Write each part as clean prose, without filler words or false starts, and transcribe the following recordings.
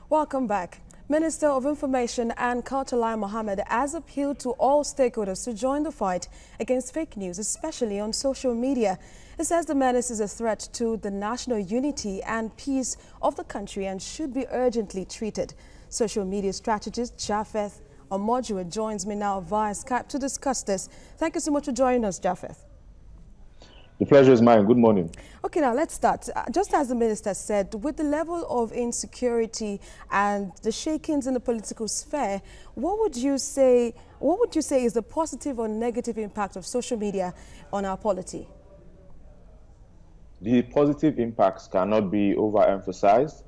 Welcome back. Minister of Information and Culture Lai Mohammed has appealed to all stakeholders to join the fight against fake news, especially on social media. He says the menace is a threat to the national unity and peace of the country and should be urgently treated. Social media strategist Japheth Omojuwa joins me now via Skype to discuss this. Thank you so much for joining us, Japheth. The pleasure is mine. Good morning. Okay, now let's start. Just as the minister said, with the level of insecurity and the shakings in the political sphere, what would you say is the positive or negative impact of social media on our polity? The positive impacts cannot be overemphasized.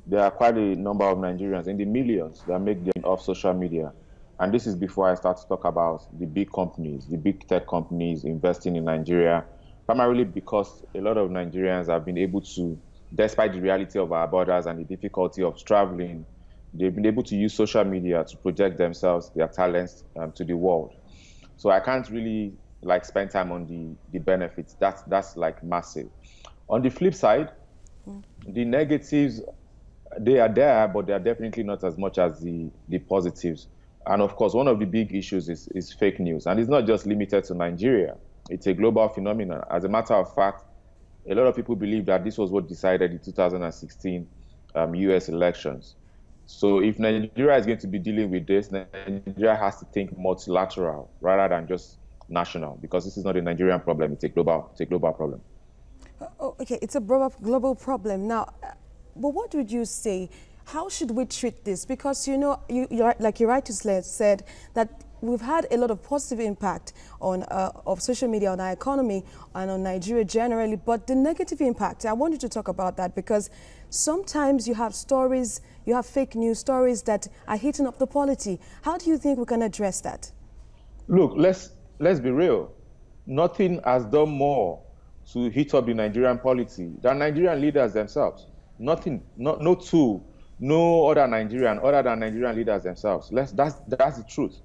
There are quite a number of Nigerians, in the millions, that make them off social media. And this is before I start to talk about the big companies, the big tech companies investing in Nigeria, primarily because a lot of Nigerians have been able to, despite the reality of our borders and the difficulty of traveling, they've been able to use social media to project themselves, their talents to the world. So I can't really spend time on the benefits. That's like massive. On the flip side, the negatives, they are there, but they are definitely not as much as the positives. And of course, one of the big issues is fake news. And it's not just limited to Nigeria. It's a global phenomenon. As a matter of fact, a lot of people believe that this was what decided the 2016 US elections. So if Nigeria is going to be dealing with this, Nigeria has to think multilateral rather than just national, because this is not a Nigerian problem, it's a global problem. Okay, it's a global problem. Now, but what would you say? How should we treat this? Because, you know, like you rightly said, that we've had a lot of positive impact of social media on our economy and on Nigeria generally, but the negative impact, I wanted to talk about that because sometimes you have stories, you have fake news stories that are heating up the polity. How do you think we can address that? Look, let's be real. Nothing has done more to heat up the Nigerian polity than Nigerian leaders themselves. Nothing, no tool, no other Nigerian other than Nigerian leaders themselves. That's the truth.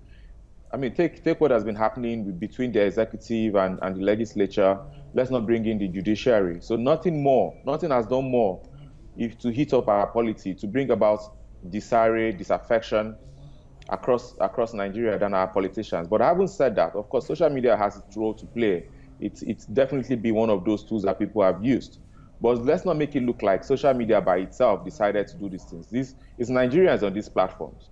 I mean, take what has been happening between the executive and the legislature. Let's not bring in the judiciary. So nothing has done more to heat up our polity, to bring about disarray, disaffection across Nigeria than our politicians. But having said that, of course, social media has its role to play. It's definitely been one of those tools that people have used. But let's not make it look like social media by itself decided to do these things. This is Nigerians on these platforms.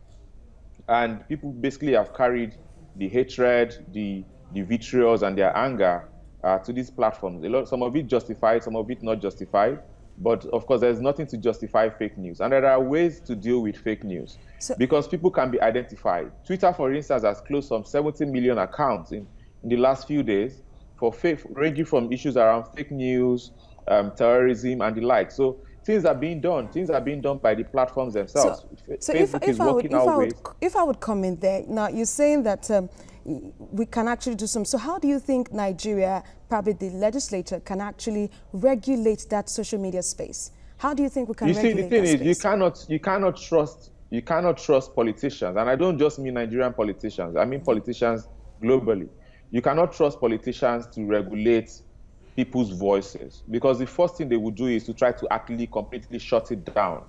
And people basically have carried the hatred, the vitriol, and their anger to these platforms. Some of it justified, some of it not justified. But of course, there's nothing to justify fake news. And there are ways to deal with fake news because people can be identified. Twitter, for instance, has closed some 70 million accounts in the last few days for ranging from issues around fake news, terrorism, and the like. So things are being done. Things are being done by the platforms themselves. So if I would come in there, now you're saying that we can actually do some. So how do you think Nigeria, probably the legislature, can actually regulate that social media space? How do you think we can regulate that space? You see, the thing is, you cannot trust politicians, and I don't just mean Nigerian politicians. I mean politicians globally. You cannot trust politicians to regulate people's voices, because the first thing they would do is to try to actually completely shut it down.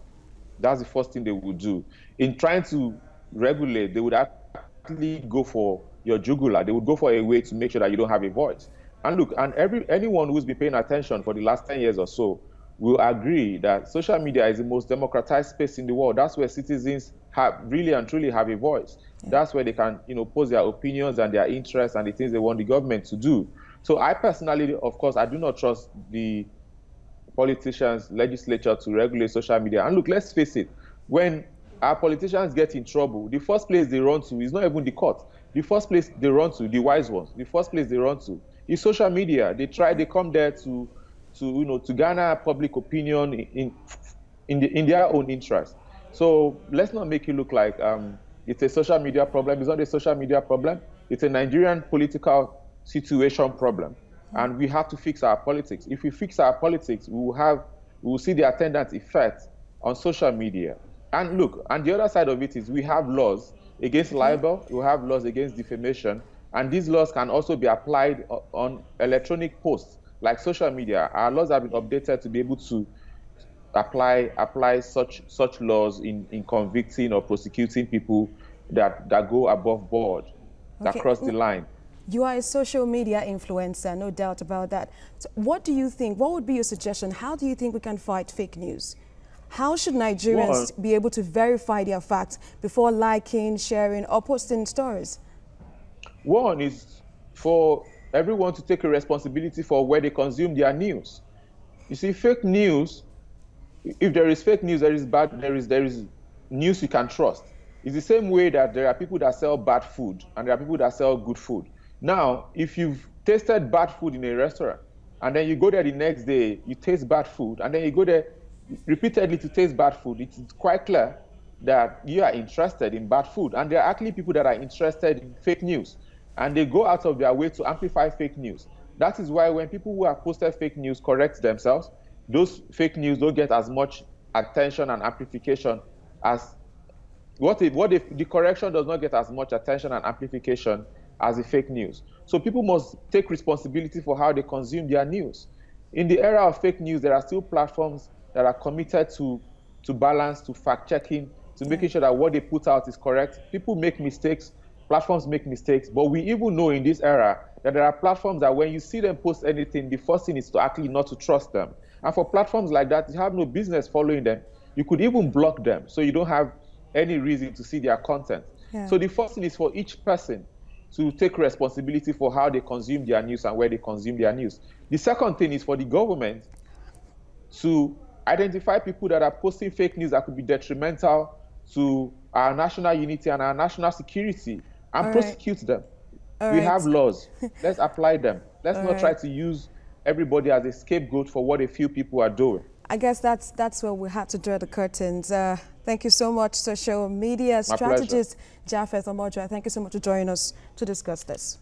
That's the first thing they would do. In trying to regulate, they would actually go for your jugular. They would go for a way to make sure that you don't have a voice. And look, and anyone who's been paying attention for the last 10 years or so will agree that social media is the most democratized space in the world. That's where citizens really and truly have a voice. Yeah. That's where they can, pose their opinions and their interests and the things they want the government to do. So I personally, of course, I do not trust the politicians, legislature to regulate social media. And look, let's face it, when our politicians get in trouble, the first place they run to is not even the court. The first place they run to, the wise ones, the first place they run to is social media. They come there to garner public opinion in their own interest. So let's not make it look like it's a social media problem. It's not a social media problem. It's a Nigerian political situation problem, and we have to fix our politics. If we fix our politics, we will see the attendant effect on social media. And look, and the other side of it is we have laws against libel, we have laws against defamation, and these laws can also be applied on electronic posts like social media. Our laws have been updated to be able to apply such laws in convicting or prosecuting people that go above board, that Okay. cross the line. You are a social media influencer, no doubt about that. So what do you think, what would be your suggestion? How do you think we can fight fake news? How should One, Nigerians be able to verify their facts before liking, sharing, or posting stories? one is for everyone to take a responsibility for where they consume their news. You see, fake news, if there is fake news, there is news you can trust. It's the same way that there are people that sell bad food and there are people that sell good food. Now, if you've tasted bad food in a restaurant and then you go there the next day, you taste bad food, and then you go there repeatedly to taste bad food, it's quite clear that you are interested in bad food. And there are actually people that are interested in fake news, and they go out of their way to amplify fake news. That is why when people who have posted fake news correct themselves, those fake news don't get as much attention and amplification as the correction does not get as much attention and amplification as the fake news. So people must take responsibility for how they consume their news. In the era of fake news, there are still platforms that are committed to balance, to fact-checking, to making sure that what they put out is correct. People make mistakes, platforms make mistakes, but we even know in this era that there are platforms that when you see them post anything, the first thing is to actually not to trust them. And for platforms like that, you have no business following them. You could even block them, so you don't have any reason to see their content. Yeah. So the first thing is for each person to take responsibility for how they consume their news and where they consume their news. The second thing is for the government to identify people that are posting fake news that could be detrimental to our national unity and our national security, and prosecute them. We have laws. Let's apply them. Let's not try to use everybody as a scapegoat for what a few people are doing. I guess that's where we have to draw the curtains. Thank you so much, social media My strategist pleasure. Omojuwa. Thank you so much for joining us to discuss this.